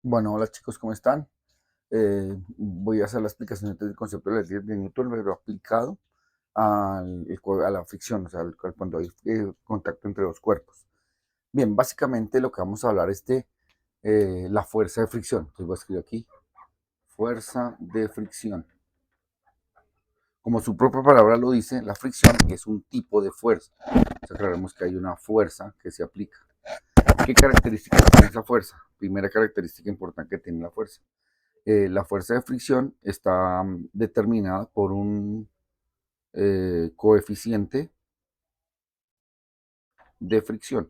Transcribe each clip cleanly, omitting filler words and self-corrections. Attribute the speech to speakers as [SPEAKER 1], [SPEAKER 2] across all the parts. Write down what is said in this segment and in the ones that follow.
[SPEAKER 1] Bueno, hola chicos, ¿cómo están? Voy a hacer la explicación del concepto de la ley de Newton, pero aplicado a la fricción, o sea, cuando hay contacto entre dos cuerpos. Bien, básicamente lo que vamos a hablar es de la fuerza de fricción. Entonces voy a escribir aquí, fuerza de fricción. Como su propia palabra lo dice, la fricción es un tipo de fuerza. O sea, aclaremos que hay una fuerza que se aplica. ¿Qué características tiene esa fuerza? Primera característica importante que tiene la fuerza de fricción está determinada por un coeficiente de fricción.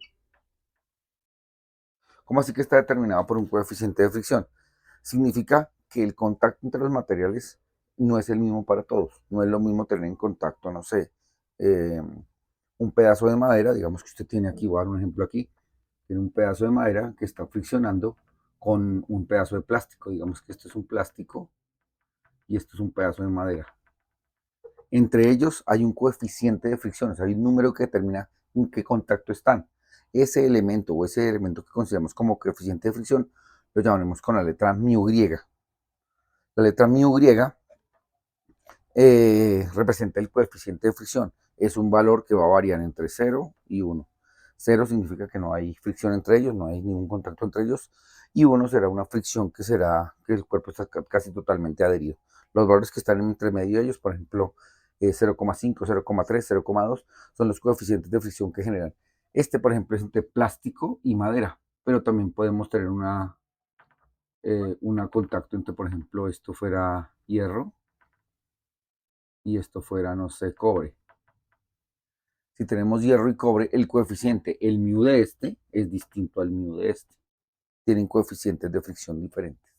[SPEAKER 1] ¿Cómo así que está determinado por un coeficiente de fricción? Significa que el contacto entre los materiales no es el mismo para todos. No es lo mismo tener en contacto, no sé, eh, un pedazo de madera, digamos que usted tiene aquí, voy a dar un ejemplo aquí, tiene un pedazo de madera que está friccionando con un pedazo de plástico. Digamos que esto es un plástico y esto es un pedazo de madera. Entre ellos hay un coeficiente de fricción, o sea, hay un número que determina en qué contacto están. Ese elemento o ese elemento que consideramos como coeficiente de fricción lo llamaremos con la letra mu griega. La letra mu griega representa el coeficiente de fricción. Es un valor que va a variar entre 0 y 1. 0 significa que no hay fricción entre ellos, no hay ningún contacto entre ellos. Y 1 será una fricción que será que el cuerpo está casi totalmente adherido. Los valores que están entre medio de ellos, por ejemplo, 0,5, 0,3, 0,2, son los coeficientes de fricción que generan. Este, por ejemplo, es entre plástico y madera, pero también podemos tener una contacto entre, por ejemplo, esto fuera hierro y esto fuera, no sé, cobre. Si tenemos hierro y cobre, el coeficiente, el mu de este, es distinto al mu de este. Tienen coeficientes de fricción diferentes.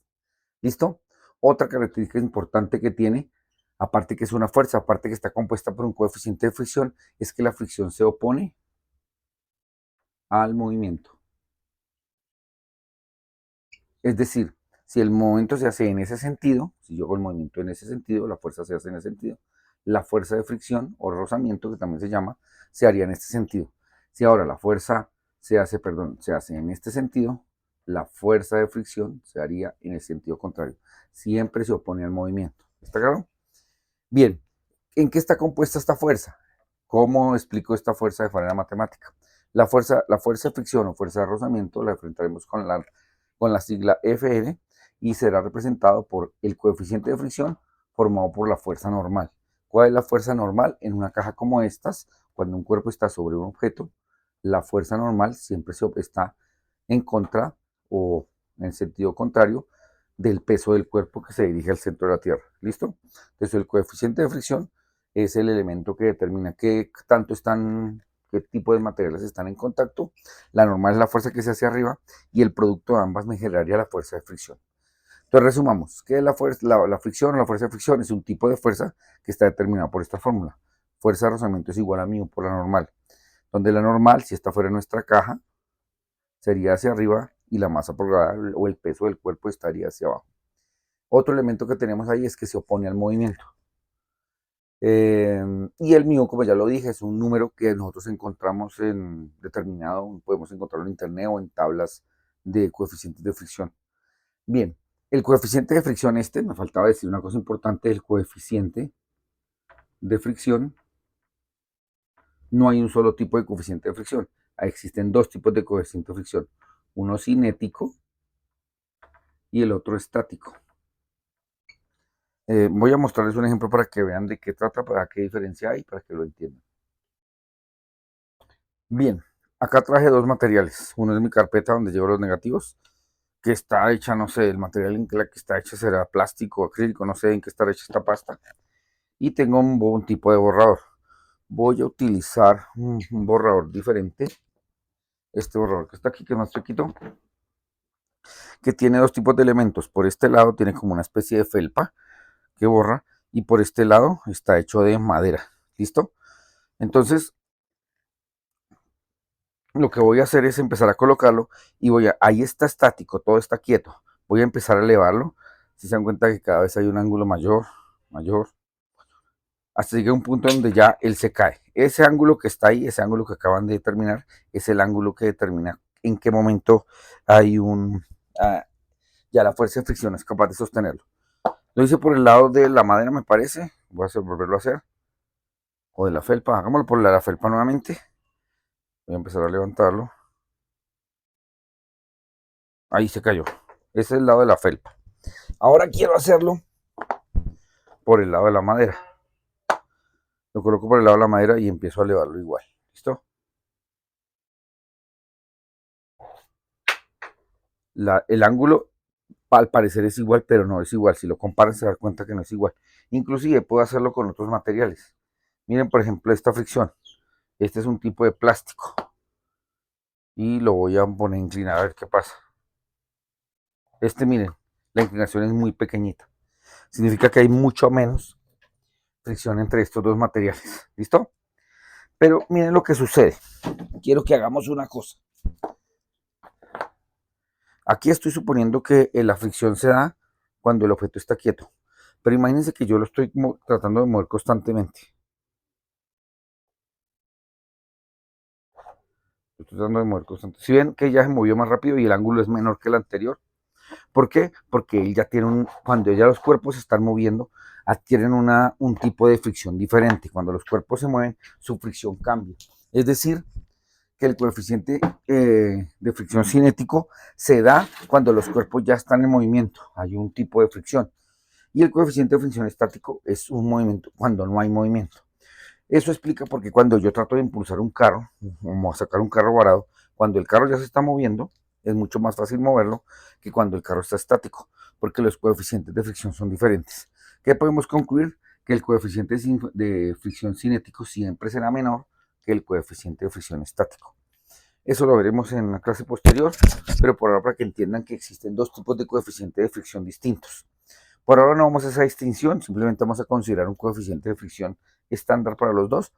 [SPEAKER 1] ¿Listo? Otra característica importante que tiene, aparte que es una fuerza, aparte que está compuesta por un coeficiente de fricción, es que la fricción se opone al movimiento. Es decir, si el movimiento se hace en ese sentido, si yo hago el movimiento en ese sentido, la fuerza se hace en ese sentido, la fuerza de fricción o rozamiento, que también se llama, se haría en este sentido. Si ahora la fuerza se hace en este sentido, la fuerza de fricción se haría en el sentido contrario. Siempre se opone al movimiento. ¿Está claro? Bien, ¿en qué está compuesta esta fuerza? ¿Cómo explico esta fuerza de manera matemática? La fuerza de fricción o fuerza de rozamiento la enfrentaremos con la sigla Fr y será representado por el coeficiente de fricción formado por la fuerza normal. ¿Cuál es la fuerza normal? En una caja como estas, cuando un cuerpo está sobre un objeto, la fuerza normal siempre está en contra o en el sentido contrario del peso del cuerpo que se dirige al centro de la Tierra. ¿Listo? Entonces el coeficiente de fricción es el elemento que determina qué tipo de materiales están en contacto. La normal es la fuerza que se hace arriba y el producto de ambas me generaría la fuerza de fricción. Entonces resumamos, ¿qué es la fricción o la fuerza de fricción? Es un tipo de fuerza que está determinada por esta fórmula. Fuerza de rozamiento es igual a μ por la normal, donde la normal, si esta fuera nuestra caja, sería hacia arriba y la masa por grado o el peso del cuerpo estaría hacia abajo. Otro elemento que tenemos ahí es que se opone al movimiento. Y el mío, como ya lo dije, es un número que nosotros encontramos en determinado, podemos encontrarlo en internet o en tablas de coeficientes de fricción. Bien, el coeficiente de fricción me faltaba decir una cosa importante, el coeficiente de fricción, no hay un solo tipo de coeficiente de fricción, existen dos tipos de coeficiente de fricción, uno cinético y el otro estático. Voy a mostrarles un ejemplo para que vean de qué trata, para qué diferencia hay, para que lo entiendan. Bien, acá traje dos materiales. Uno es mi carpeta donde llevo los negativos, que está hecha, no sé, el material en que la que está hecha será plástico, acrílico, no sé en qué está hecha esta pasta. Y tengo un tipo de borrador. Voy a utilizar un borrador diferente. Este borrador que está aquí, que es más chiquito, que tiene dos tipos de elementos. Por este lado tiene como una especie de felpa que borra y por este lado está hecho de madera. ¿Listo? Entonces, lo que voy a hacer es empezar a colocarlo y ahí está estático, todo está quieto. Voy a empezar a elevarlo. Si se dan cuenta que cada vez hay un ángulo mayor, mayor, hasta llegar a un punto donde ya él se cae. Ese ángulo que está ahí, ese ángulo que acaban de determinar, es el ángulo que determina en qué momento hay un, ah, ya la fuerza de fricción es capaz de sostenerlo. Lo hice por el lado de la madera, me parece. Voy a volverlo a hacer. O de la felpa, hagámoslo por la felpa nuevamente. Voy a empezar a levantarlo. Ahí se cayó. Ese es el lado de la felpa. Ahora quiero hacerlo por el lado de la madera. Lo coloco por el lado de la madera y empiezo a elevarlo igual. ¿Listo? El ángulo al parecer es igual, pero no es igual. Si lo comparan se dan cuenta que no es igual. Inclusive puedo hacerlo con otros materiales. Miren, por ejemplo, esta fricción. Este es un tipo de plástico. Y lo voy a poner a inclinar a ver qué pasa. Miren, la inclinación es muy pequeñita. Significa que hay mucho menos fricción entre estos dos materiales. ¿Listo? Pero miren lo que sucede. Quiero que hagamos una cosa. Aquí estoy suponiendo que la fricción se da cuando el objeto está quieto. Pero imagínense que yo lo estoy tratando de mover constantemente. Estoy tratando de mover constantemente. Si ven que ya se movió más rápido y el ángulo es menor que el anterior. ¿Por qué? Porque él ya tiene cuando ya los cuerpos se están moviendo, adquieren un tipo de fricción diferente. Cuando los cuerpos se mueven, su fricción cambia. Es decir, que el coeficiente de fricción cinético se da cuando los cuerpos ya están en movimiento. Hay un tipo de fricción. Y el coeficiente de fricción estático es un movimiento cuando no hay movimiento. Eso explica por qué cuando yo trato de impulsar un carro, o sacar un carro varado, cuando el carro ya se está moviendo, es mucho más fácil moverlo que cuando el carro está estático, porque los coeficientes de fricción son diferentes. ¿Qué podemos concluir? Que el coeficiente de fricción cinético siempre será menor que el coeficiente de fricción estático. Eso lo veremos en la clase posterior, pero por ahora para que entiendan que existen dos tipos de coeficiente de fricción distintos. Por ahora no vamos a esa distinción, simplemente vamos a considerar un coeficiente de fricción estándar para los dos,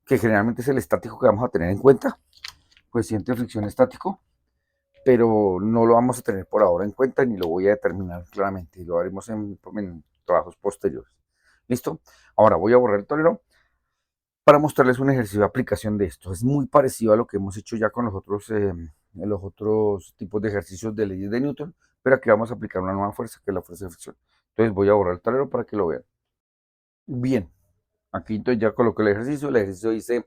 [SPEAKER 1] que generalmente es el estático que vamos a tener en cuenta, coeficiente de fricción estático, pero no lo vamos a tener por ahora en cuenta ni lo voy a determinar claramente, lo haremos en trabajos posteriores. ¿Listo? Ahora voy a borrar el tablero para mostrarles un ejercicio de aplicación de esto. Es muy parecido a lo que hemos hecho ya con los otros tipos de ejercicios de leyes de Newton, pero aquí vamos a aplicar una nueva fuerza, que es la fuerza de fricción. Entonces voy a borrar el tablero para que lo vean. Bien, aquí entonces ya coloqué el ejercicio. El ejercicio dice,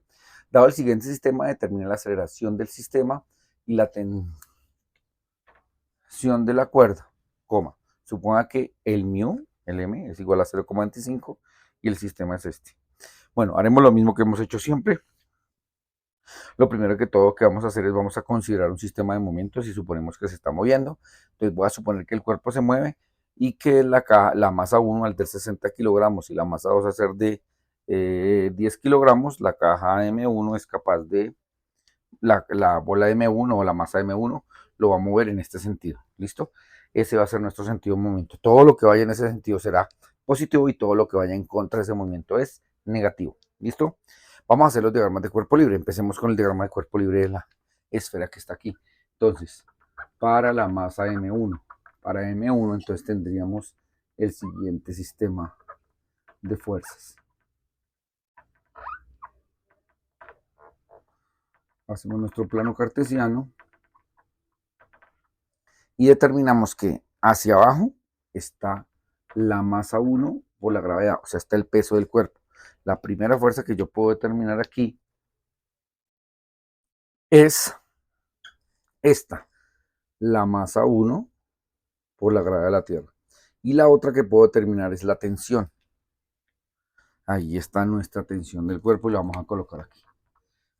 [SPEAKER 1] dado el siguiente sistema, determina la aceleración del sistema y la tensión de la cuerda, coma. Suponga que el mu, el m, es igual a 0,25 y el sistema es este. Bueno, haremos lo mismo que hemos hecho siempre. Lo primero que todo que vamos a hacer es vamos a considerar un sistema de momentos y suponemos que se está moviendo. Entonces voy a suponer que el cuerpo se mueve y que la masa 1 al de 60 kilogramos y la masa 2 a ser de 10 kilogramos, la caja M1 es capaz de, la bola M1 o la masa M1 lo va a mover en este sentido. ¿Listo? Ese va a ser nuestro sentido de movimiento. Todo lo que vaya en ese sentido será positivo y todo lo que vaya en contra de ese movimiento es negativo. ¿Listo? Vamos a hacer los diagramas de cuerpo libre. Empecemos con el diagrama de cuerpo libre de la esfera que está aquí. Entonces, para la masa M1, para M1, entonces tendríamos el siguiente sistema de fuerzas. Hacemos nuestro plano cartesiano y determinamos que hacia abajo está la masa 1 por la gravedad, o sea, está el peso del cuerpo. La primera fuerza que yo puedo determinar aquí es esta, la masa 1 por la gravedad de la Tierra. Y la otra que puedo determinar es la tensión. Ahí está nuestra tensión del cuerpo y la vamos a colocar aquí.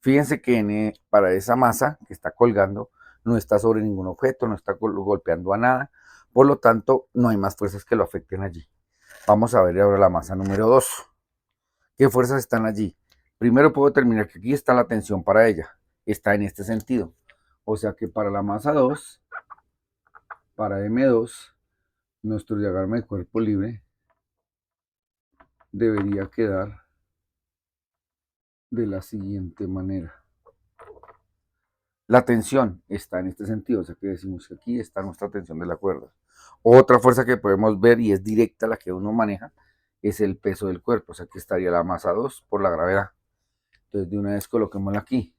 [SPEAKER 1] Fíjense que para esa masa que está colgando no está sobre ningún objeto, no está golpeando a nada, por lo tanto no hay más fuerzas que lo afecten allí. Vamos a ver ahora la masa número 2. ¿Qué fuerzas están allí? Primero puedo determinar que aquí está la tensión para ella, está en este sentido. O sea que para la masa 2, para M2, nuestro diagrama de cuerpo libre debería quedar de la siguiente manera. La tensión está en este sentido, o sea que decimos que aquí está nuestra tensión de la cuerda. Otra fuerza que podemos ver y es directa, la que uno maneja, es el peso del cuerpo, o sea que estaría la masa 2 por la gravedad. Entonces de una vez coloquémosla aquí,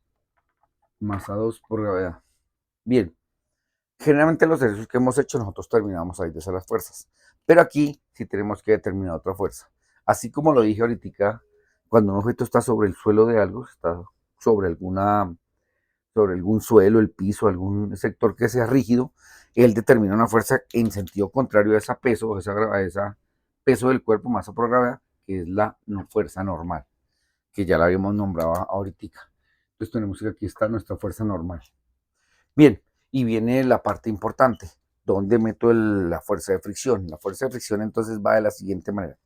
[SPEAKER 1] masa 2 por gravedad. Bien, Generalmente los ejercicios que hemos hecho nosotros terminamos ahí de hacer las fuerzas, pero aquí sí tenemos que determinar otra fuerza. Así como lo dije ahorita, cuando un objeto está sobre el suelo de algo, está sobre sobre algún suelo, el piso, algún sector que sea rígido, él determina una fuerza en sentido contrario a ese peso, a esa peso del cuerpo, masa por gravedad, que es la no fuerza normal, que ya la habíamos nombrado ahorita. Entonces tenemos que aquí está nuestra fuerza normal. Bien, y viene la parte importante, ¿dónde meto la fuerza de fricción? La fuerza de fricción entonces va de la siguiente manera.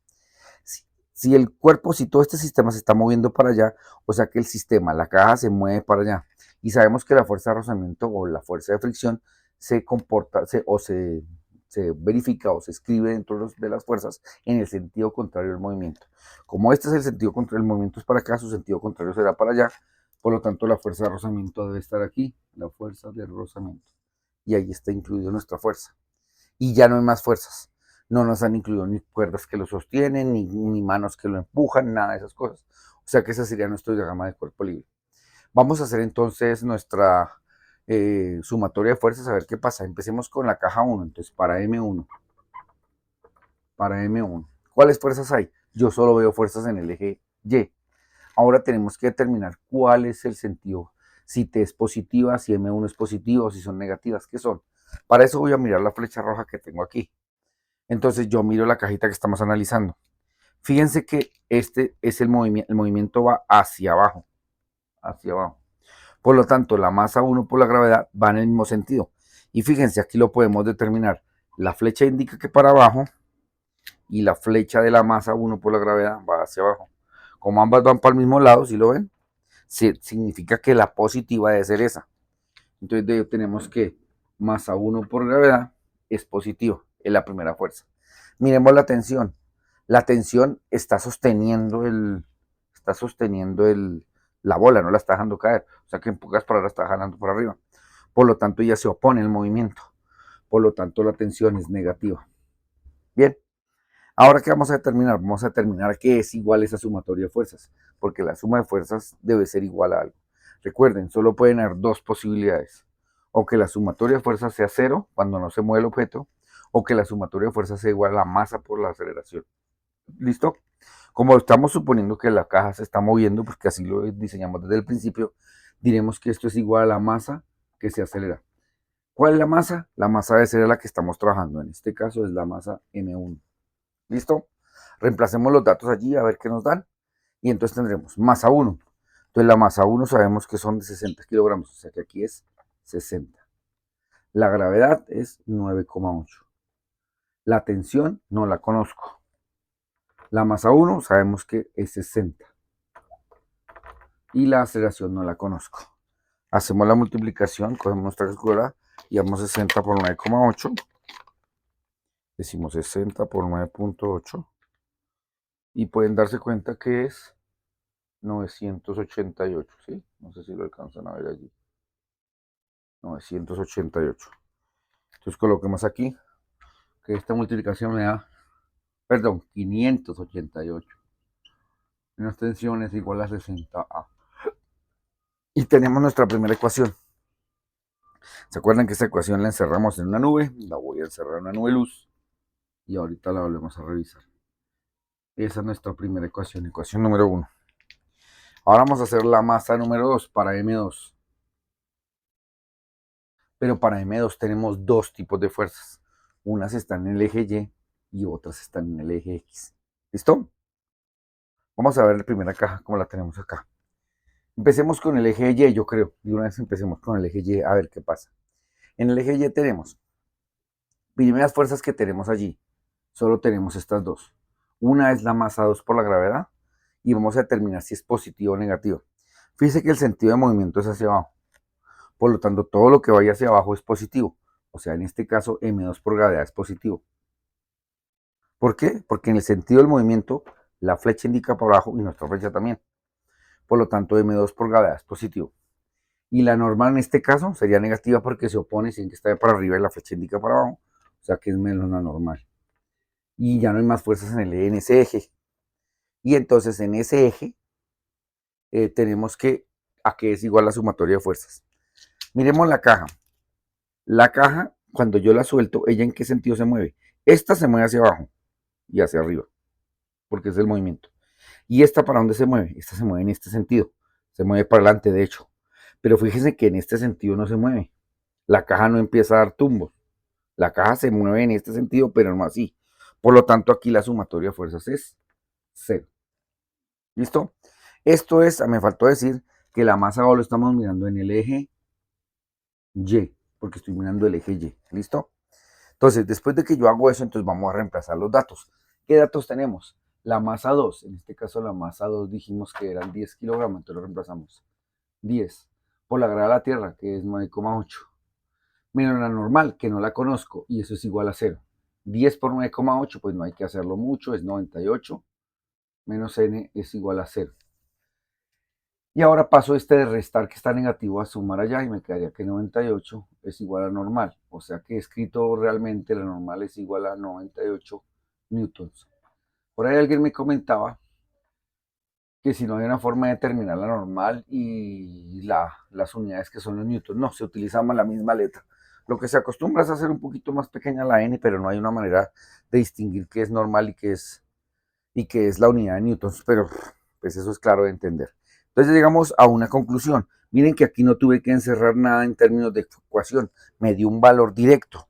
[SPEAKER 1] Si el cuerpo, si todo este sistema se está moviendo para allá, o sea que el sistema, la caja se mueve para allá, y sabemos que la fuerza de rozamiento o la fuerza de fricción se comporta se verifica o se escribe dentro de las fuerzas en el sentido contrario del movimiento. Como este es el sentido contrario, el movimiento es para acá, su sentido contrario será para allá, por lo tanto la fuerza de rozamiento debe estar aquí, la fuerza de rozamiento. Y ahí está incluido nuestra fuerza. Y ya no hay más fuerzas. No nos han incluido ni cuerdas que lo sostienen, ni manos que lo empujan, nada de esas cosas. O sea que ese sería nuestro diagrama de cuerpo libre. Vamos a hacer entonces nuestra sumatoria de fuerzas, a ver qué pasa. Empecemos con la caja 1, entonces para M1. ¿Cuáles fuerzas hay? Yo solo veo fuerzas en el eje Y. Ahora tenemos que determinar cuál es el sentido, si T es positiva, si M1 es positivo, si son negativas, ¿qué son? Para eso voy a mirar la flecha roja que tengo aquí. Entonces yo miro la cajita que estamos analizando. Fíjense que este es el movimiento va hacia abajo, hacia abajo. Por lo tanto, la masa 1 por la gravedad va en el mismo sentido. Y fíjense, aquí lo podemos determinar. La flecha indica que para abajo y la flecha de la masa 1 por la gravedad va hacia abajo. Como ambas van para el mismo lado, si lo ven, significa que la positiva debe ser esa. Entonces de ahí tenemos que masa 1 por gravedad es positivo, es la primera fuerza. Miremos la tensión. La tensión está sosteniendo la bola, no la está dejando caer. O sea que en pocas palabras está jalando por arriba. Por lo tanto, ya se opone al movimiento. Por lo tanto, la tensión es negativa. Bien, ahora qué vamos a determinar? Vamos a determinar que es igual esa sumatoria de fuerzas, porque la suma de fuerzas debe ser igual a algo. Recuerden, solo pueden haber dos posibilidades. O que la sumatoria de fuerzas sea cero cuando no se mueve el objeto, o que la sumatoria de fuerzas sea igual a la masa por la aceleración. ¿Listo? Como estamos suponiendo que la caja se está moviendo, porque así lo diseñamos desde el principio, diremos que esto es igual a la masa que se acelera. ¿Cuál es la masa? La masa debe ser la que estamos trabajando. En este caso es la masa M1. ¿Listo? Reemplacemos los datos allí a ver qué nos dan. Y entonces tendremos masa 1. Entonces la masa 1 sabemos que son de 60 kilogramos, o sea que aquí es 60. La gravedad es 9,8. La tensión no la conozco. La masa 1 sabemos que es 60. Y la aceleración no la conozco. Hacemos la multiplicación, cogemos nuestra calculadora y damos 60 por 9,8. Decimos 60 por 9,8. Y pueden darse cuenta que es 988, ¿sí? No sé si lo alcanzan a ver allí. 988. Entonces coloquemos aquí que esta multiplicación me da, perdón, 588. Una extensión es igual a 60A. Y tenemos nuestra primera ecuación. ¿Se acuerdan que esta ecuación la encerramos en una nube? La voy a encerrar en una nube luz. Y ahorita la volvemos a revisar. Esa es nuestra primera ecuación, ecuación número 1. Ahora vamos a hacer la masa número 2 para M2. Pero para M2 tenemos dos tipos de fuerzas. Unas están en el eje Y y otras están en el eje X. ¿Listo? Vamos a ver la primera caja como la tenemos acá. Empecemos con el eje Y, yo creo. De una vez empecemos con el eje Y a ver qué pasa. En el eje Y tenemos primeras fuerzas que tenemos allí. Solo tenemos estas dos. Una es la masa 2 por la gravedad y vamos a determinar si es positivo o negativo. Fíjense que el sentido de movimiento es hacia abajo. Por lo tanto, todo lo que vaya hacia abajo es positivo. O sea, en este caso, M2 por gravedad es positivo. ¿Por qué? Porque en el sentido del movimiento, la flecha indica para abajo y nuestra flecha también. Por lo tanto, M2 por gravedad es positivo. Y la normal en este caso sería negativa porque se opone, sin que está para arriba y la flecha indica para abajo. O sea que es menos la normal. Y ya no hay más fuerzas en ese eje. Y entonces en ese eje tenemos que a qué es igual la sumatoria de fuerzas. Miremos la caja. La caja, cuando yo la suelto, ¿ella en qué sentido se mueve? Esta se mueve hacia abajo y hacia arriba, porque es el movimiento. ¿Y esta para dónde se mueve? Esta se mueve en este sentido. Se mueve para adelante, de hecho. Pero fíjense que en este sentido no se mueve. La caja no empieza a dar tumbos. La caja se mueve en este sentido, pero no así. Por lo tanto, aquí la sumatoria de fuerzas es cero. ¿Listo? Esto es, me faltó decir que la masa ahora lo estamos mirando en el eje Y, porque estoy mirando el eje Y. ¿Listo? Entonces, después de que yo hago eso, entonces vamos a reemplazar los datos. ¿Qué datos tenemos? La masa 2, en este caso la masa 2 dijimos que eran 10 kilogramos, entonces lo reemplazamos. 10 por la gravedad de la Tierra, que es 9,8. Menos la normal, que no la conozco, y eso es igual a 0. 10 por 9,8, pues no hay que hacerlo mucho, es 98, menos n es igual a 0. Y ahora paso este de restar que está negativo a sumar allá y me quedaría que 98 es igual a normal. O sea que he escrito realmente la normal es igual a 98 newtons. Por ahí alguien me comentaba que si no hay una forma de determinar la normal y las unidades que son los newtons, no, se utiliza la misma letra. Lo que se acostumbra es hacer un poquito más pequeña la n, pero no hay una manera de distinguir qué es normal y qué es la unidad de newtons, pero pues eso es claro de entender. Entonces llegamos a una conclusión. Miren que aquí no tuve que encerrar nada en términos de ecuación, me dio un valor directo.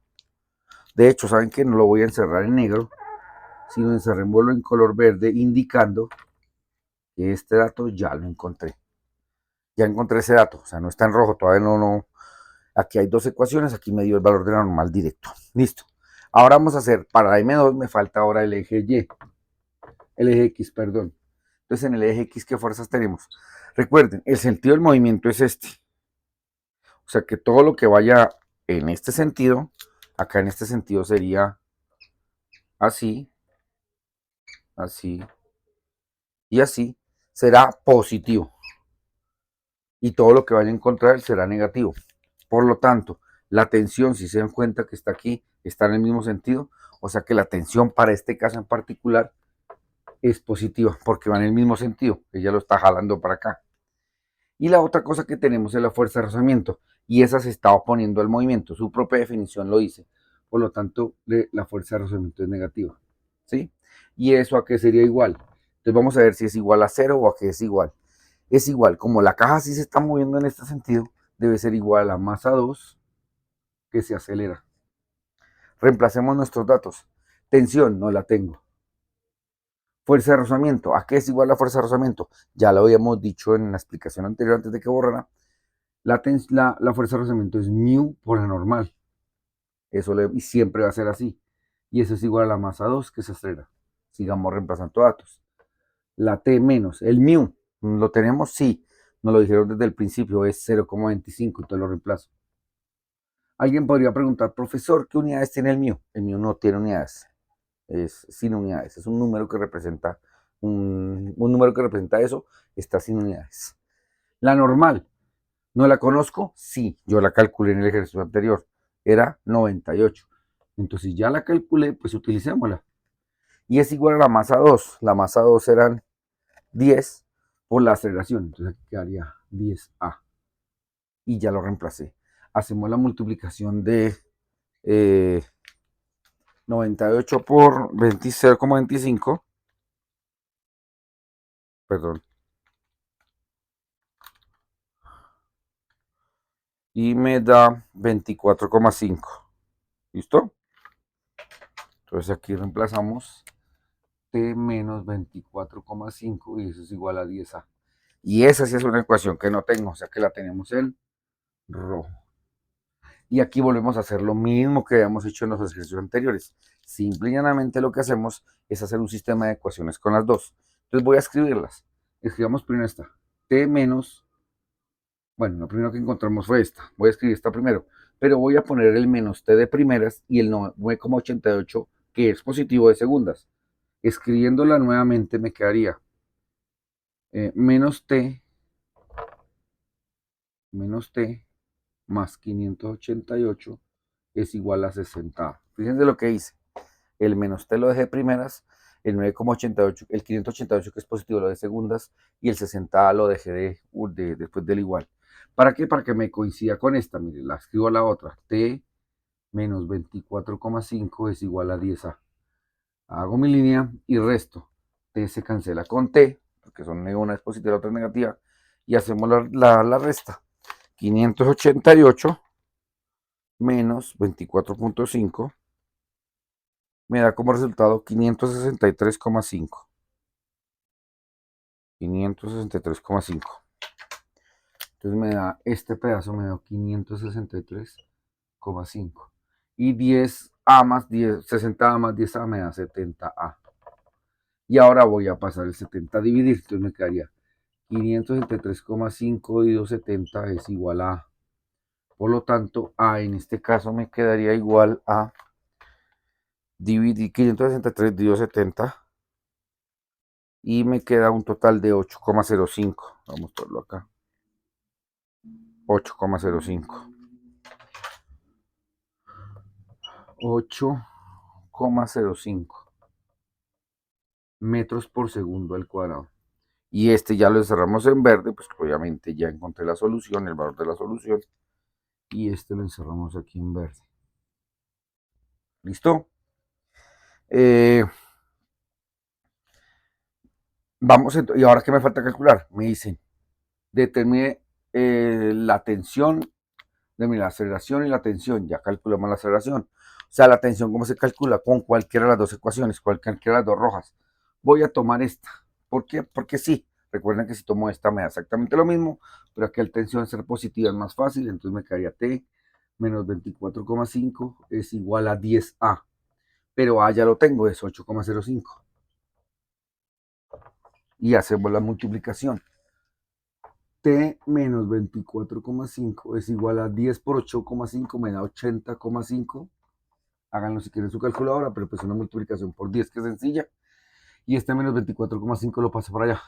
[SPEAKER 1] De hecho, ¿saben qué? No lo voy a encerrar en negro, sino encerrémoslo en color verde, indicando que este dato ya lo encontré. Ya encontré ese dato, o sea, no está en rojo, todavía no. Aquí hay dos ecuaciones, aquí me dio el valor de la normal directo. Listo. Ahora vamos a hacer, para M2 me falta ahora el eje Y, el eje X, perdón. Entonces, en el eje X, ¿qué fuerzas tenemos? Recuerden, el sentido del movimiento es este. O sea, que todo lo que vaya en este sentido, acá en este sentido sería así, así y así, será positivo. Y todo lo que vaya en contra de él será negativo. Por lo tanto, la tensión, si se dan cuenta que está aquí, está en el mismo sentido. O sea que la tensión para este caso en particular es positiva, porque va en el mismo sentido. Ella lo está jalando para acá. Y la otra cosa que tenemos es la fuerza de rozamiento, y esa se está oponiendo al movimiento. Su propia definición lo dice. Por lo tanto, la fuerza de rozamiento es negativa. ¿Sí? ¿Y eso a qué sería igual? Entonces vamos a ver si es igual a 0 o a qué es igual. Es igual, como la caja sí se está moviendo en este sentido, debe ser igual a masa 2 que se acelera. Reemplacemos nuestros datos. Tensión, no la tengo. Fuerza de rozamiento, ¿a qué es igual la fuerza de rozamiento? Ya lo habíamos dicho en la explicación anterior antes de que borrara. La fuerza de rozamiento es mu por la normal. Y siempre va a ser así. Y eso es igual a la masa 2 que se acelera. Sigamos reemplazando datos. La T menos, el mu, ¿lo tenemos? Sí. Nos lo dijeron desde el principio, es 0,25, entonces lo reemplazo. Alguien podría preguntar, profesor, ¿qué unidades tiene el mu? El mu no tiene unidades, es sin unidades, es un número que representa un número que representa eso, está sin unidades. La normal, ¿no la conozco? Sí, yo la calculé en el ejercicio anterior, era 98. Entonces ya la calculé, pues utilicémosla. Y es igual a la masa 2. La masa 2 eran 10 por la aceleración. Entonces aquí quedaría 10A. Y ya lo reemplacé. Hacemos la multiplicación de 98 por 0,25. Perdón. Y me da 24,5. ¿Listo? Entonces aquí reemplazamos T menos 24,5 y eso es igual a 10A. Y esa sí es una ecuación que no tengo, o sea que la tenemos en rojo. Y aquí volvemos a hacer lo mismo que habíamos hecho en los ejercicios anteriores. Simple y llanamente lo que hacemos es hacer un sistema de ecuaciones con las dos. Entonces voy a escribirlas. Escribamos primero esta. T menos, bueno, lo primero que encontramos fue esta. Voy a escribir esta primero. Pero voy a poner el menos T de primeras y el 9,88 que es positivo de segundas. Escribiéndola nuevamente me quedaría menos T más 588 es igual a 60. Fíjense lo que hice. El menos T lo dejé de primeras, el 9,88, el 588 que es positivo lo de segundas y el 60 lo dejé después del igual. ¿Para qué? Para que me coincida con esta. Mire, la escribo a la otra. T menos 24,5 es igual a 10A. Hago mi línea y resto. T se cancela con T, porque una es positiva y la otra es negativa, y hacemos la resta. 588 menos 24,5 me da como resultado 563,5. 563,5. Entonces me da este pedazo, me da 563,5. Y 10A más 10, 60A más 10A me da 70A. Y ahora voy a pasar el 70 a dividir, entonces me quedaría 563,5 dividido 70 es igual a, por lo tanto, A en este caso me quedaría igual a dividir 563 dividido 70 y me queda un total de 8,05. Vamos a mostrarlo acá. 8,05. 8,05 metros por segundo al cuadrado. Y este ya lo encerramos en verde, pues obviamente ya encontré la solución, el valor de la solución. Y este lo encerramos aquí en verde. ¿Listo? Vamos, y ahora que me falta calcular, me dicen, determine la tensión, de la aceleración y la tensión, ya calculamos la aceleración. O sea, la tensión, ¿cómo se calcula? Con cualquiera de las dos ecuaciones, cualquiera de las dos rojas. Voy a tomar esta. ¿Por qué? Porque sí. Recuerden que si tomo esta me da exactamente lo mismo, pero aquí la tensión ser positiva es más fácil, entonces me quedaría T menos 24,5 es igual a 10A. Pero A ya lo tengo, es 8,05. Y hacemos la multiplicación. T menos 24,5 es igual a 10 por 8,5 me da 80,5. Háganlo si quieren su calculadora, pero pues una multiplicación por 10 que es sencilla. Y este menos 24,5 lo paso para allá.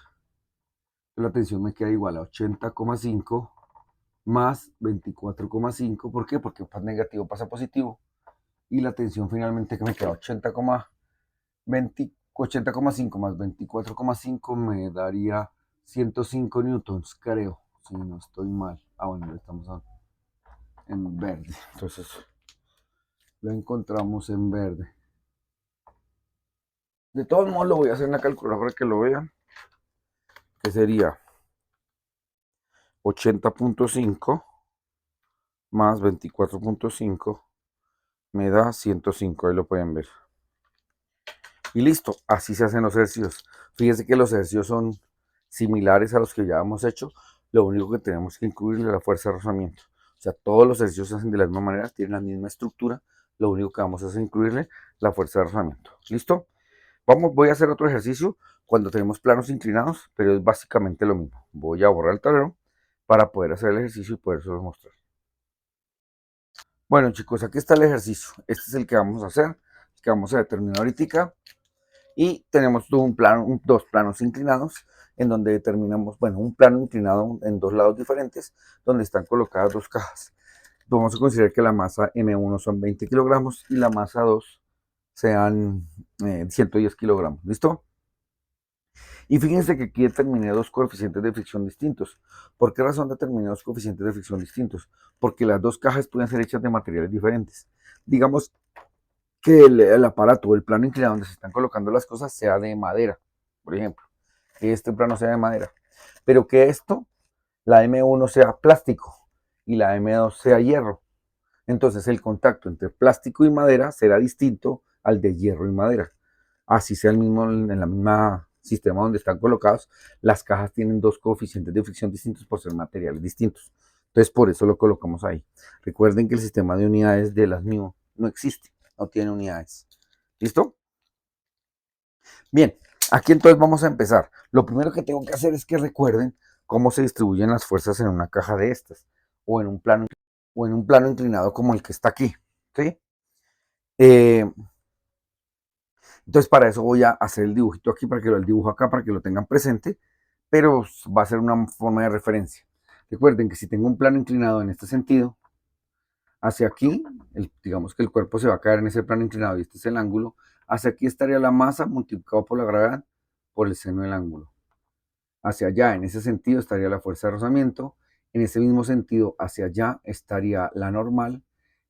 [SPEAKER 1] La tensión me queda igual a 80,5 más 24,5. ¿Por qué? Porque pasa negativo pasa positivo. Y la tensión finalmente que me queda 80,5 más 24,5 me daría 105 newtons, creo, si no estoy mal. Bueno, estamos en verde, entonces lo encontramos en verde. De todos modos lo voy a hacer en la calculadora para que lo vean, que sería 80,5 más 24,5 me da 105, ahí lo pueden ver. Y listo, así se hacen los ejercicios. Fíjense que los ejercicios son similares a los que ya hemos hecho, lo único que tenemos que incluir es la fuerza de rozamiento. O sea, todos los ejercicios se hacen de la misma manera, tienen la misma estructura, lo único que vamos a hacer es incluirle la fuerza de rozamiento. ¿Listo? Voy a hacer otro ejercicio cuando tenemos planos inclinados, pero es básicamente lo mismo. Voy a borrar el tablero para poder hacer el ejercicio y poder mostrar. Bueno, chicos, aquí está el ejercicio. Este es el que vamos a hacer, el que vamos a determinar ahorita. Y tenemos dos planos inclinados en donde determinamos, bueno, un plano inclinado en dos lados diferentes donde están colocadas dos cajas. Vamos a considerar que la masa M1 son 20 kilogramos y la masa 2 sean 110 kilogramos. ¿Listo? Y fíjense que aquí determiné dos coeficientes de fricción distintos. ¿Por qué razón determiné dos coeficientes de fricción distintos? Porque las dos cajas pueden ser hechas de materiales diferentes. Digamos que el aparato o el plano inclinado donde se están colocando las cosas sea de madera, por ejemplo, que este plano sea de madera, pero que la M1 sea plástico y la M2 sea hierro. Entonces el contacto entre plástico y madera será distinto al de hierro y madera. Así sea el mismo en la misma sistema donde están colocados, las cajas tienen dos coeficientes de fricción distintos por ser materiales distintos. Entonces por eso lo colocamos ahí. Recuerden que el sistema de unidades de las MIO no existe, no tiene unidades. ¿Listo? Bien, aquí entonces vamos a empezar. Lo primero que tengo que hacer es que recuerden cómo se distribuyen las fuerzas en una caja de estas o en un plano inclinado como el que está aquí. ¿Sí? Entonces para eso voy a hacer el dibujito aquí, el dibujo acá para que lo tengan presente, pero va a ser una forma de referencia. Recuerden que si tengo un plano inclinado en este sentido, hacia aquí, digamos que el cuerpo se va a caer en ese plano inclinado y este es el ángulo, hacia aquí estaría la masa multiplicado por la gravedad por el seno del ángulo. Hacia allá, en ese sentido, estaría la fuerza de rozamiento, en ese mismo sentido, hacia allá estaría la normal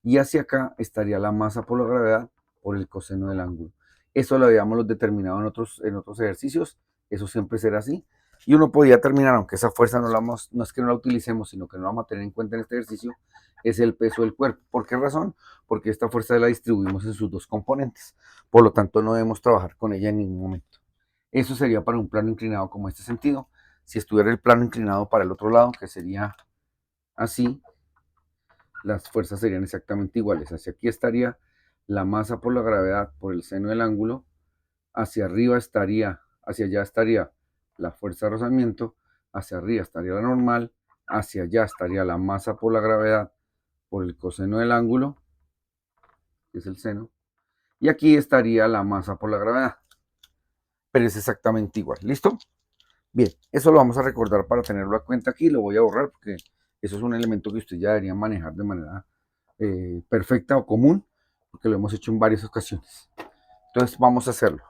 [SPEAKER 1] y hacia acá estaría la masa por la gravedad por el coseno del ángulo. Eso lo habíamos determinado en otros ejercicios, eso siempre será así. Y uno podía terminar, aunque esa fuerza no es que no la utilicemos, sino que no la vamos a tener en cuenta en este ejercicio, es el peso del cuerpo. ¿Por qué razón? Porque esta fuerza la distribuimos en sus dos componentes. Por lo tanto, no debemos trabajar con ella en ningún momento. Eso sería para un plano inclinado como este sentido. Si estuviera el plano inclinado para el otro lado, que sería así, las fuerzas serían exactamente iguales. Hacia aquí estaría la masa por la gravedad por el seno del ángulo. Hacia arriba estaría, hacia allá estaría la fuerza de rozamiento. Hacia arriba estaría la normal. Hacia allá estaría la masa por la gravedad por el coseno del ángulo, que es el seno. Y aquí estaría la masa por la gravedad. Pero es exactamente igual. ¿Listo? Bien, eso lo vamos a recordar para tenerlo a cuenta aquí. Lo voy a borrar porque eso es un elemento que usted ya debería manejar de manera perfecta o común, porque lo hemos hecho en varias ocasiones. Entonces vamos a hacerlo.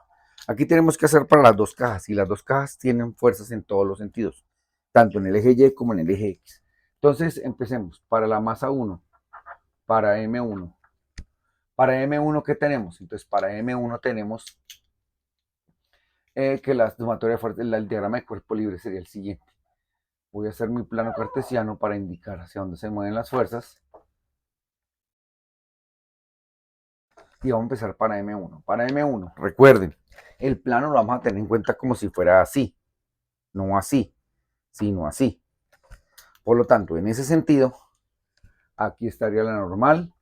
[SPEAKER 1] Aquí tenemos que hacer para las dos cajas, y las dos cajas tienen fuerzas en todos los sentidos, tanto en el eje Y como en el eje X. Entonces empecemos. Para la masa 1, para M1. Para M1, ¿qué tenemos? Entonces para M1 tenemos que la sumatoria de fuerzas, el diagrama de cuerpo libre sería el siguiente. Voy a hacer mi plano cartesiano para indicar hacia dónde se mueven las fuerzas. Y vamos a empezar para M1. Para M1, recuerden, el plano lo vamos a tener en cuenta como si fuera así, no así, sino así. Por lo tanto, en ese sentido, aquí estaría la normal,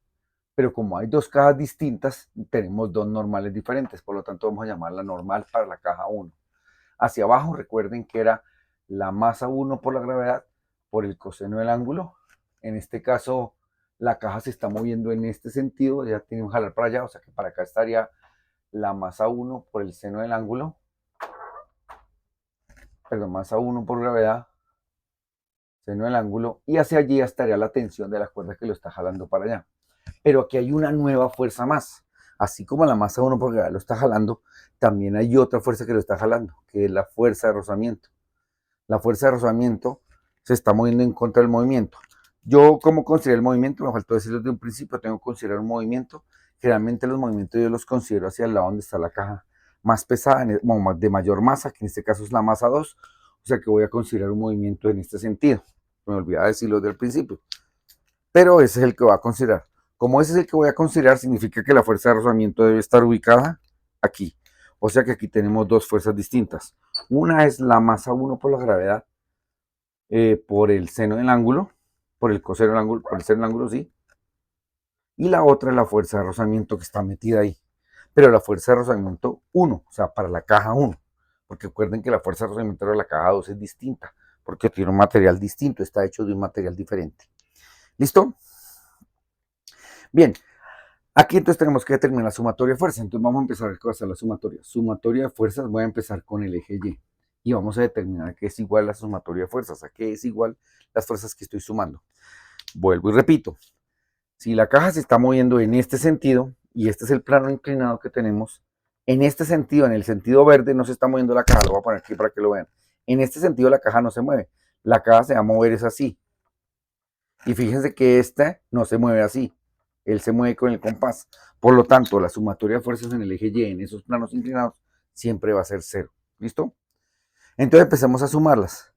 [SPEAKER 1] pero como hay dos cajas distintas, tenemos dos normales diferentes. Por lo tanto, vamos a llamar la normal para la caja 1. Hacia abajo, recuerden que era la masa 1 por la gravedad por el coseno del ángulo. En este caso, la caja se está moviendo en este sentido, ya tiene que jalar para allá, o sea que para acá estaría la masa 1 por el seno del ángulo, perdón, masa 1 por gravedad, seno del ángulo, y hacia allí estaría la tensión de la cuerda que lo está jalando para allá. Pero aquí hay una nueva fuerza más. Así como la masa 1 por gravedad lo está jalando, también hay otra fuerza que lo está jalando, que es la fuerza de rozamiento. La fuerza de rozamiento se está moviendo en contra del movimiento. Yo, como considero el movimiento, me faltó decirlo desde un principio, tengo que considerar un movimiento. Generalmente los movimientos yo los considero hacia el lado donde está la caja más pesada, de mayor masa, que en este caso es la masa 2, o sea que voy a considerar un movimiento en este sentido. Me olvidaba decirlo desde el principio, pero ese es el que voy a considerar. Como ese es el que voy a considerar, significa que la fuerza de rozamiento debe estar ubicada aquí. O sea que aquí tenemos dos fuerzas distintas. Una es la masa 1 por la gravedad, por el seno del ángulo, por el coseno del ángulo, por el seno del ángulo, sí. Y la otra es la fuerza de rozamiento que está metida ahí. Pero la fuerza de rozamiento 1, o sea, para la caja 1. Porque recuerden que la fuerza de rozamiento de la caja 2 es distinta, porque tiene un material distinto, está hecho de un material diferente. ¿Listo? Bien, aquí entonces tenemos que determinar la sumatoria de fuerzas. Entonces vamos a empezar a ver qué va a ser la sumatoria. Sumatoria de fuerzas, voy a empezar con el eje Y. Y vamos a determinar qué es igual la sumatoria de fuerzas, a qué es igual las fuerzas que estoy sumando. Vuelvo y repito. Si la caja se está moviendo en este sentido, y este es el plano inclinado que tenemos, en este sentido, en el sentido verde, no se está moviendo la caja. Lo voy a poner aquí para que lo vean. En este sentido la caja no se mueve. La caja se va a mover es así. Y fíjense que esta no se mueve así. Él se mueve con el compás. Por lo tanto, la sumatoria de fuerzas en el eje Y, en esos planos inclinados, siempre va a ser 0. ¿Listo? Entonces empecemos a sumarlas.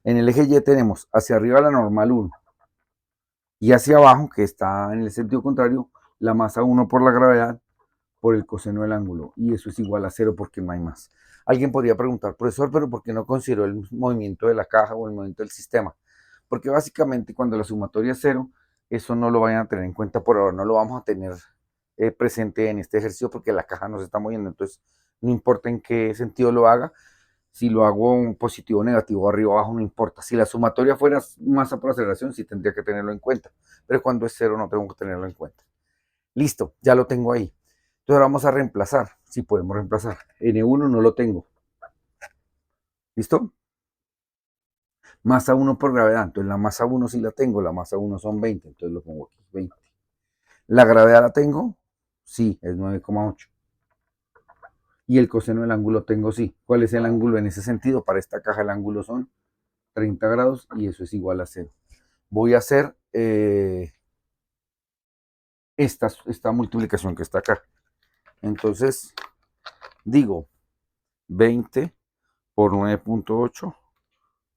[SPEAKER 1] En el eje Y tenemos hacia arriba la normal 1. Y hacia abajo, que está en el sentido contrario, la masa 1 por la gravedad por el coseno del ángulo. Y eso es igual a 0 porque no hay más. Alguien podría preguntar, profesor, pero ¿por qué no considero el movimiento de la caja o el movimiento del sistema? Porque básicamente cuando la sumatoria es 0, eso no lo vayan a tener en cuenta por ahora, no lo vamos a tener presente en este ejercicio porque la caja no se está moviendo, entonces no importa en qué sentido lo haga, si lo hago un positivo o negativo, arriba o abajo, no importa. Si la sumatoria fuera masa por aceleración, sí tendría que tenerlo en cuenta, pero cuando es 0 no tengo que tenerlo en cuenta. Listo, ya lo tengo ahí. Entonces ahora vamos a reemplazar, si podemos reemplazar. N1 no lo tengo. ¿Listo? Masa 1 por gravedad, entonces la masa 1 sí la tengo, la masa 1 son 20, entonces lo pongo aquí, 20. ¿La gravedad la tengo? Sí, es 9,8. Y el coseno del ángulo tengo sí. ¿Cuál es el ángulo en ese sentido? Para esta caja el ángulo son 30 grados y eso es igual a 0. Voy a hacer esta multiplicación que está acá. Entonces, digo 20 por 9.8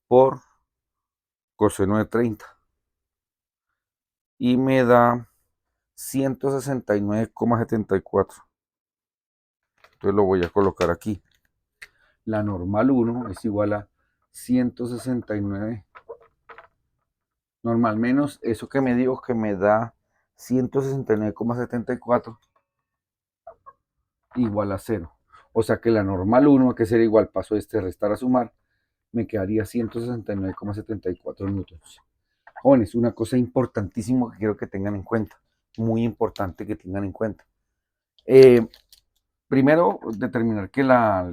[SPEAKER 1] por coseno de 30. Y me da 169,74. Entonces lo voy a colocar aquí. La normal 1 es igual a 169. Normal menos eso que me digo que me da 169,74 igual a 0. O sea que la normal 1, que sería igual, paso este, restar a sumar, me quedaría 169,74 newtons. Jóvenes, una cosa importantísima que quiero que tengan en cuenta, muy importante que tengan en cuenta. Primero, determinar que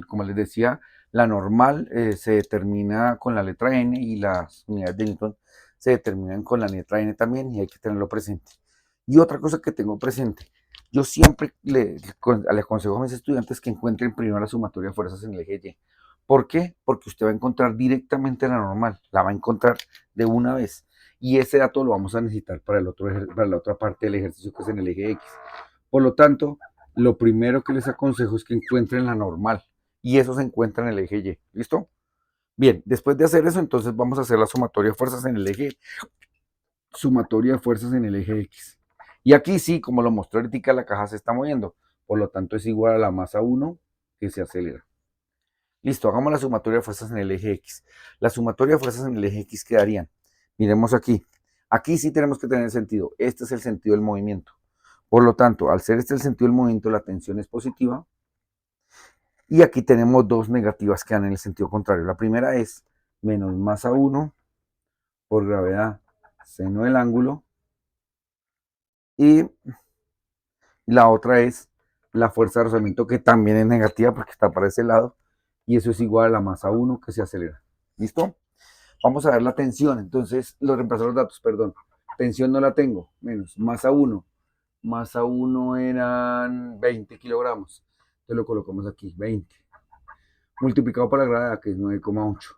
[SPEAKER 1] como les decía, la normal se determina con la letra n y las unidades de Newton se determinan con la letra n también y hay que tenerlo presente. Y otra cosa que tengo presente, yo siempre le aconsejo a mis estudiantes que encuentren primero la sumatoria de fuerzas en el eje Y. ¿Por qué? Porque usted va a encontrar directamente la normal, la va a encontrar de una vez. Y ese dato lo vamos a necesitar para la otra parte del ejercicio que es en el eje X. Por lo tanto, lo primero que les aconsejo es que encuentren la normal. Y eso se encuentra en el eje Y. ¿Listo? Bien, después de hacer eso, entonces vamos a hacer la sumatoria de fuerzas en el eje. Sumatoria de fuerzas en el eje X. Y aquí sí, como lo mostró ahorita, la caja se está moviendo. Por lo tanto, es igual a la masa 1 que se acelera. Listo, hagamos la sumatoria de fuerzas en el eje X. La sumatoria de fuerzas en el eje X quedarían. Miremos aquí. Aquí sí tenemos que tener sentido. Este es el sentido del movimiento. Por lo tanto, al ser este el sentido del movimiento, la tensión es positiva. Y aquí tenemos dos negativas que dan en el sentido contrario. La primera es menos masa 1 por gravedad seno del ángulo. Y la otra es la fuerza de rozamiento, que también es negativa porque está para ese lado. Y eso es igual a la masa 1 que se acelera. ¿Listo? Vamos a ver la tensión. Entonces, los reemplazar los datos, perdón. Tensión no la tengo. Menos masa 1. Masa 1 eran 20 kilogramos. Entonces lo colocamos aquí, 20. Multiplicado por la gravedad, que es 9,8.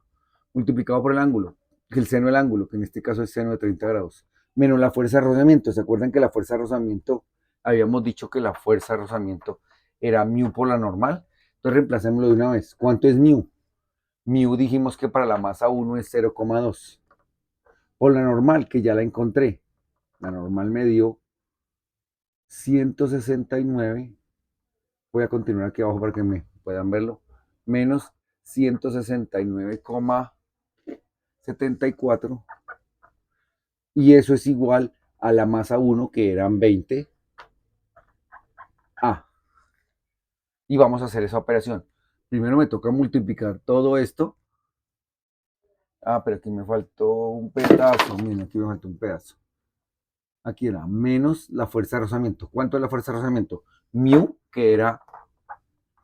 [SPEAKER 1] Multiplicado por el ángulo, que el seno del ángulo, que en este caso es seno de 30 grados. Menos la fuerza de rozamiento. ¿Se acuerdan que la fuerza de rozamiento, habíamos dicho que la fuerza de rozamiento era mu por la normal? Entonces reemplacémoslo de una vez. ¿Cuánto es mu? Mu dijimos que para la masa 1 es 0,2. Por la normal, que ya la encontré. La normal me dio 169. Voy a continuar aquí abajo para que me puedan verlo. Menos 169,74. Y eso es igual a la masa 1, que eran 20. Y vamos a hacer esa operación. Primero me toca multiplicar todo esto. Pero aquí me faltó un pedazo. Miren, aquí me faltó un pedazo. Aquí era menos la fuerza de rozamiento. ¿Cuánto es la fuerza de rozamiento? Mu, que era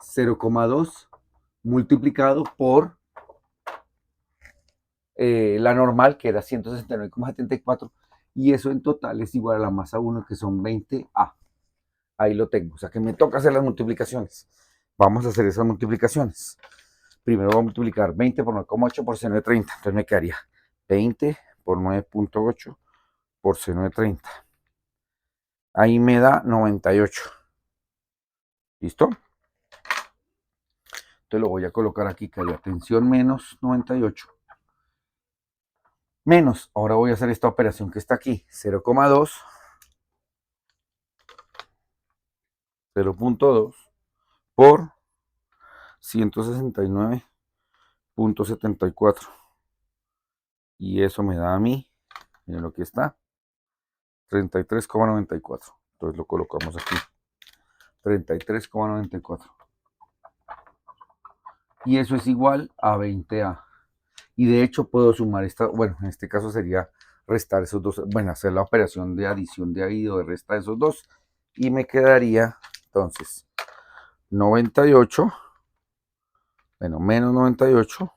[SPEAKER 1] 0,2, multiplicado por la normal, que era 169,74. Y eso en total es igual a la masa 1, que son 20A. Ahí lo tengo. O sea que me toca hacer las multiplicaciones. Vamos a hacer esas multiplicaciones. Primero voy a multiplicar 20 por 9,8 por seno de 30. Entonces me quedaría 20 por 9,8 por seno de 30. Ahí me da 98. ¿Listo? Entonces lo voy a colocar aquí, que la tensión menos 98. Menos, ahora voy a hacer esta operación que está aquí, 0,2, 0,2 por 169,74. Y eso me da a mí, miren lo que está, 33,94. Entonces lo colocamos aquí, 33,94. Y eso es igual a 20A. Y de hecho puedo sumar esta, bueno, en este caso sería restar esos dos, bueno, hacer la operación de adición de ahí o de resta de esos dos. Y me quedaría, entonces, 98, bueno, menos 98,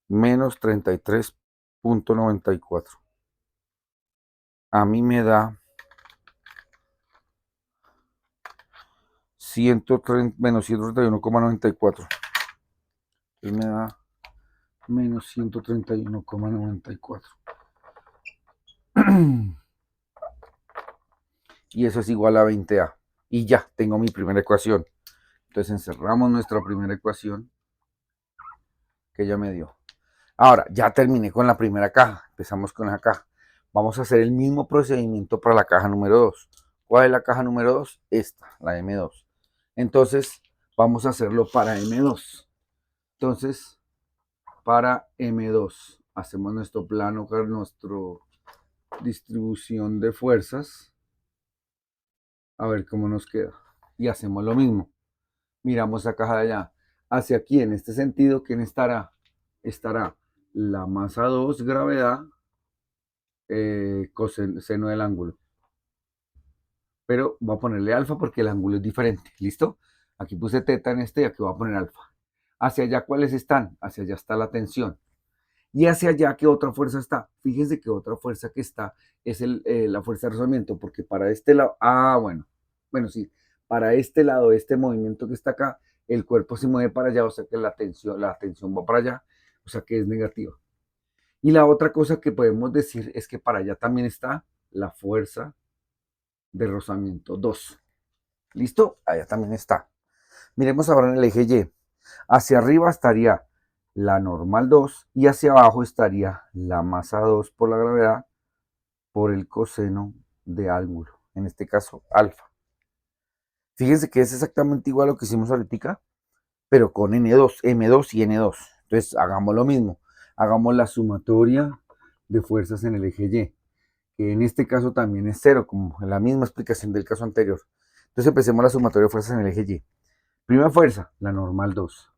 [SPEAKER 1] menos 33,94. A mí me da 130, menos 131,94. Entonces me da menos 131,94. y eso es igual a 20A. Y ya, tengo mi primera ecuación. Entonces encerramos nuestra primera ecuación que ya me dio. Ahora, ya terminé con la primera caja. Empezamos con la caja. Vamos a hacer el mismo procedimiento para la caja número 2. ¿Cuál es la caja número 2? Esta, la M2. Entonces, vamos a hacerlo para M2. Entonces, para M2, hacemos nuestro plano, nuestra distribución de fuerzas. A ver cómo nos queda. Y hacemos lo mismo. Miramos la caja de allá. Hacia aquí, en este sentido, ¿quién estará? Estará la masa 2, gravedad, coseno del ángulo. Pero voy a ponerle alfa porque el ángulo es diferente. ¿Listo? Aquí puse teta en este y aquí voy a poner alfa. Hacia allá, ¿cuáles están? Hacia allá está la tensión. Y hacia allá, ¿qué otra fuerza está? Fíjense que otra fuerza que está es la fuerza de rozamiento, porque para este lado, bueno, sí, para este lado, este movimiento que está acá, el cuerpo se mueve para allá, o sea que la tensión va para allá, o sea que es negativa. Y la otra cosa que podemos decir es que para allá también está la fuerza de rozamiento 2. ¿Listo? Allá también está. Miremos ahora en el eje Y. Hacia arriba estaría la normal 2 y hacia abajo estaría la masa 2 por la gravedad por el coseno de ángulo, en este caso alfa. Fíjense que es exactamente igual a lo que hicimos ahorita, pero con N2, M2 y N2. Entonces hagamos lo mismo, hagamos la sumatoria de fuerzas en el eje Y, que en este caso también es cero, como en la misma explicación del caso anterior. Entonces empecemos la sumatoria de fuerzas en el eje Y. Primera fuerza, la normal 2.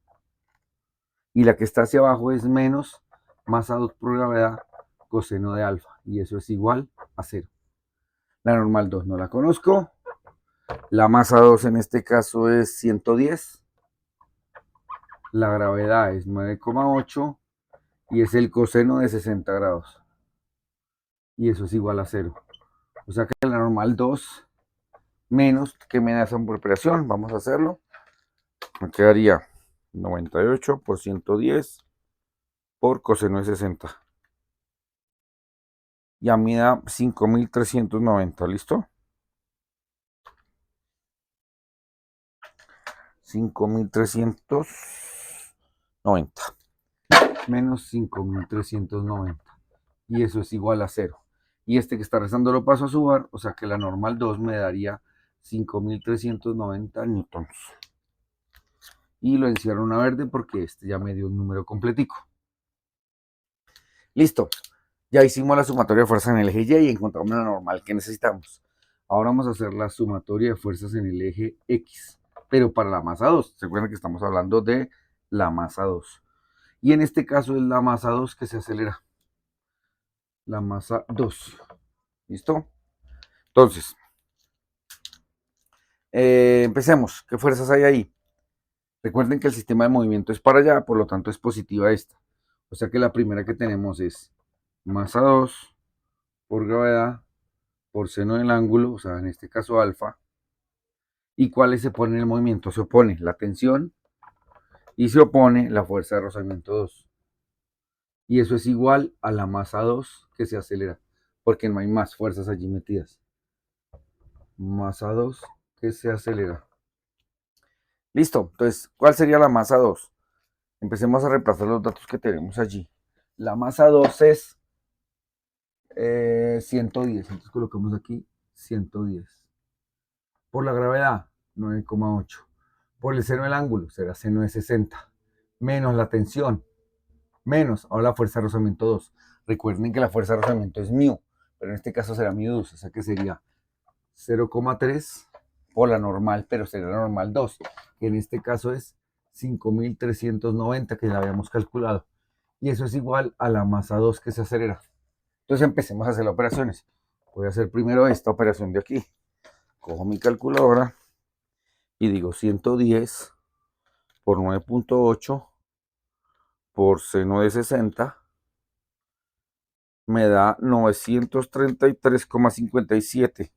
[SPEAKER 1] Y la que está hacia abajo es menos masa 2 por gravedad coseno de alfa. Y eso es igual a 0. La normal 2 no la conozco. La masa 2 en este caso es 110. La gravedad es 9,8. Y es el coseno de 60 grados. Y eso es igual a 0. O sea que la normal 2 menos, ¿qué me da esa operación? Vamos a hacerlo. Me quedaría 98 por 110 por coseno de 60. Y a mí da 5390, ¿listo? 5390 menos 5390 y eso es igual a 0. Y este que está restando lo paso a sumar, o sea que la normal 2 me daría 5390 newtons. Y lo encierro en una verde porque este ya me dio un número completico. Listo. Ya hicimos la sumatoria de fuerzas en el eje Y y encontramos la normal que necesitamos. Ahora vamos a hacer la sumatoria de fuerzas en el eje X, pero para la masa 2. ¿Se acuerdan que estamos hablando de la masa 2? Y en este caso es la masa 2 que se acelera. La masa 2. ¿Listo? Entonces, empecemos. ¿Qué fuerzas hay ahí? Recuerden que el sistema de movimiento es para allá, por lo tanto es positiva esta. O sea que la primera que tenemos es masa 2 por gravedad por seno del ángulo, o sea, en este caso alfa. ¿Y cuáles se ponen en el movimiento? Se opone la tensión y se opone la fuerza de rozamiento 2. Y eso es igual a la masa 2 que se acelera, porque no hay más fuerzas allí metidas. Masa 2 que se acelera. Listo, entonces, ¿cuál sería la masa 2? Empecemos a reemplazar los datos que tenemos allí. La masa 2 es 110, entonces colocamos aquí 110. Por la gravedad, 9,8. Por el seno del ángulo, será seno de 60. Menos la tensión, menos, ahora la fuerza de rozamiento 2. Recuerden que la fuerza de rozamiento es mu, pero en este caso será mu 2, o sea que sería 0,3 por la normal, pero sería la normal 2, que en este caso es 5390 que ya habíamos calculado. Y eso es igual a la masa 2 que se acelera. Entonces empecemos a hacer las operaciones. Voy a hacer primero esta operación de aquí. Cojo mi calculadora y digo 110 por 9,8 por seno de 60 me da 933,57.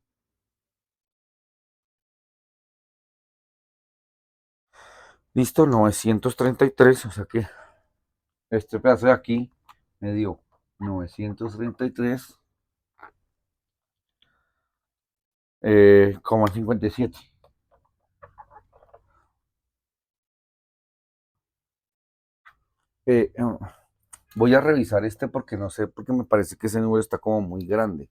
[SPEAKER 1] Listo, 933, o sea que este pedazo de aquí me dio 933 como el 57. Voy a revisar este porque no sé, porque me parece que ese número está como muy grande.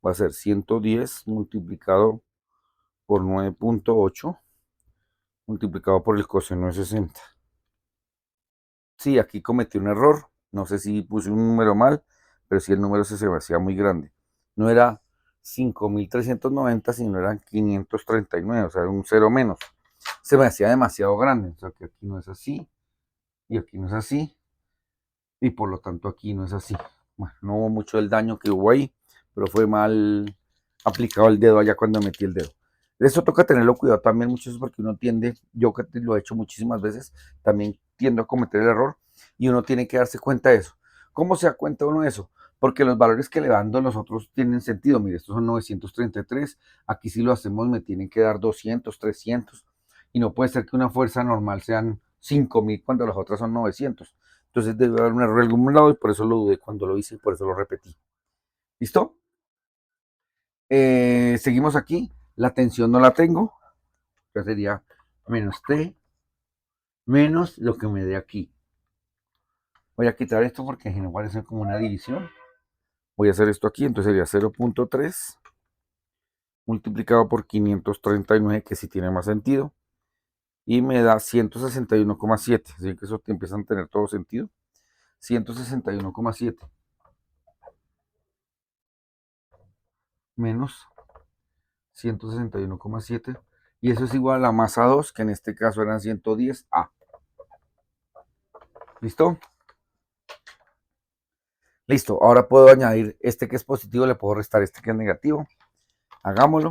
[SPEAKER 1] Va a ser 110 multiplicado por 9.8 multiplicado por el coseno de 60. Sí, aquí cometí un error. No sé si puse un número mal, pero sí el número se me hacía muy grande. No era 5.390, sino eran 539, o sea, un cero menos. Se me hacía demasiado grande, o sea que aquí no es así, y aquí no es así, y por lo tanto aquí no es así. Bueno, no hubo mucho del daño que hubo ahí, pero fue mal aplicado el dedo allá cuando metí el dedo. Eso toca tenerlo cuidado también mucho, porque uno tiende, yo que lo he hecho muchísimas veces, también tiendo a cometer el error y uno tiene que darse cuenta de eso. ¿Cómo se da cuenta uno de eso? Porque los valores que le dando los otros tienen sentido. Mire, estos son 933, aquí si lo hacemos me tienen que dar 200, 300, y no puede ser que una fuerza normal sean 5000 cuando las otras son 900. Entonces debe haber un error en algún lado y por eso lo dudé cuando lo hice y por eso lo repetí. ¿Listo? Seguimos aquí. La tensión no la tengo. Ya sería menos T menos lo que me dé aquí. Voy a quitar esto porque no parece como una división. Voy a hacer esto aquí, entonces sería 0.3 multiplicado por 539, que sí tiene más sentido. Y me da 161,7. Así que eso te empiezan a tener todo sentido. 161,7 menos 161,7. Y eso es igual a la masa 2, que en este caso eran 110A. ¿Listo? Listo. Ahora puedo añadir este que es positivo, le puedo restar este que es negativo. Hagámoslo.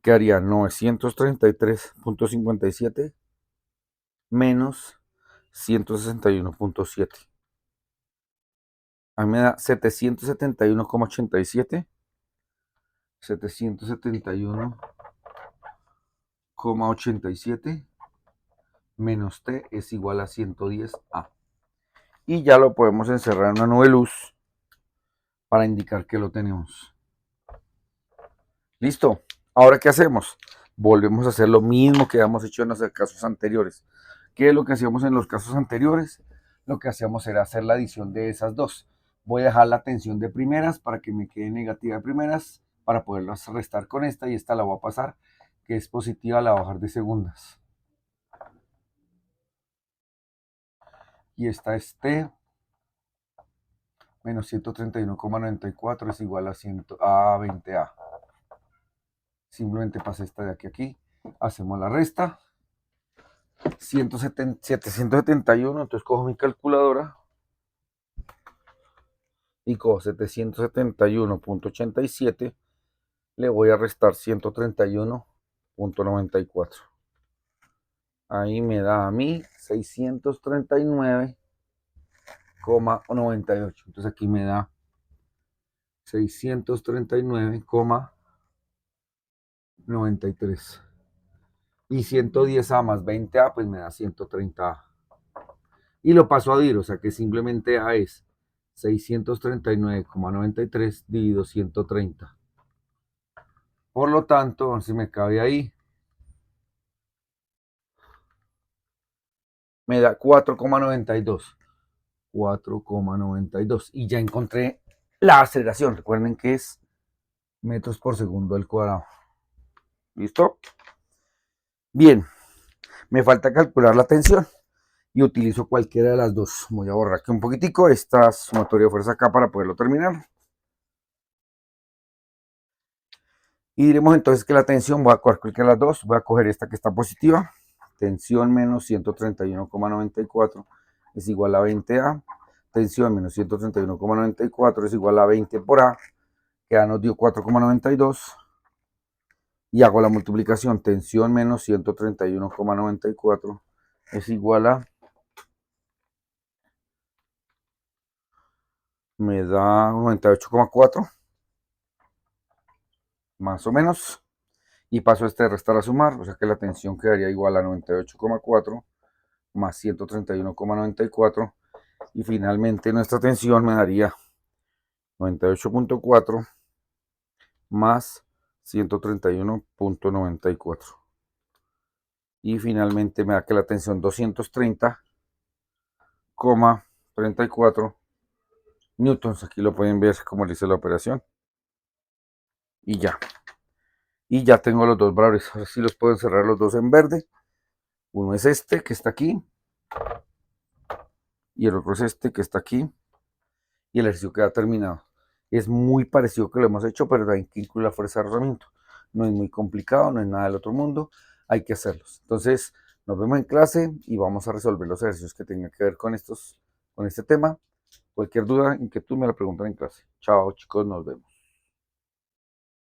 [SPEAKER 1] Quedaría 933.57 menos 161.7. A mí me da 771,87. 771,87 menos T es igual a 110A. Y ya lo podemos encerrar en una nube luz para indicar que lo tenemos. Listo. Ahora, ¿qué hacemos? Volvemos a hacer lo mismo que habíamos hecho en los casos anteriores. ¿Qué es lo que hacíamos en los casos anteriores? Lo que hacíamos era hacer la adición de esas dos. Voy a dejar la tensión de primeras para que me quede negativa de primeras, para poderlas restar con esta, y esta la voy a pasar, que es positiva, la voy a bajar de segundas. Y esta es T menos 131,94 es igual a 20A. Simplemente pasé esta de aquí a aquí. Hacemos la resta. 771, entonces cojo mi calculadora y cojo 771.87, le voy a restar 131.94. Ahí me da a mí 639,98. Entonces aquí me da 639,93. Y 110A más 20A, pues me da 130A. Y lo paso a dir, o sea que simplemente A es 639,93 dividido 130. Por lo tanto, si me cabe ahí, me da 4,92. 4,92. Y ya encontré la aceleración. Recuerden que es metros por segundo al cuadrado. ¿Listo? Bien. Me falta calcular la tensión y utilizo cualquiera de las dos. Voy a borrar aquí un poquitico esta sumatoria de fuerza acá para poderlo terminar. Y diremos entonces que la tensión, voy a coger cualquiera de las dos, voy a coger esta que está positiva, tensión menos 131,94 es igual a 20A, tensión menos 131,94 es igual a 20 por A, que A nos dio 4,92, y hago la multiplicación, tensión menos 131,94 es igual a, me da 98,4, más o menos, y paso este de restar a sumar, o sea que la tensión quedaría igual a 98,4 más 131,94, y finalmente nuestra tensión me daría 98,4 más 131.94. Y finalmente me da que la tensión 230,34 newtons. Aquí lo pueden ver como le hice la operación. Y ya. Y ya tengo los dos valores. Ahora sí los puedo cerrar los dos en verde. Uno es este que está aquí. Y el otro es este que está aquí. Y el ejercicio queda terminado. Es muy parecido que lo hemos hecho, pero hay que incluir la fuerza de rozamiento. No es muy complicado, no es nada del otro mundo. Hay que hacerlos. Entonces, nos vemos en clase y vamos a resolver los ejercicios que tengan que ver con este tema. Cualquier duda, inquietud me la preguntan en clase. Chao, chicos, nos vemos.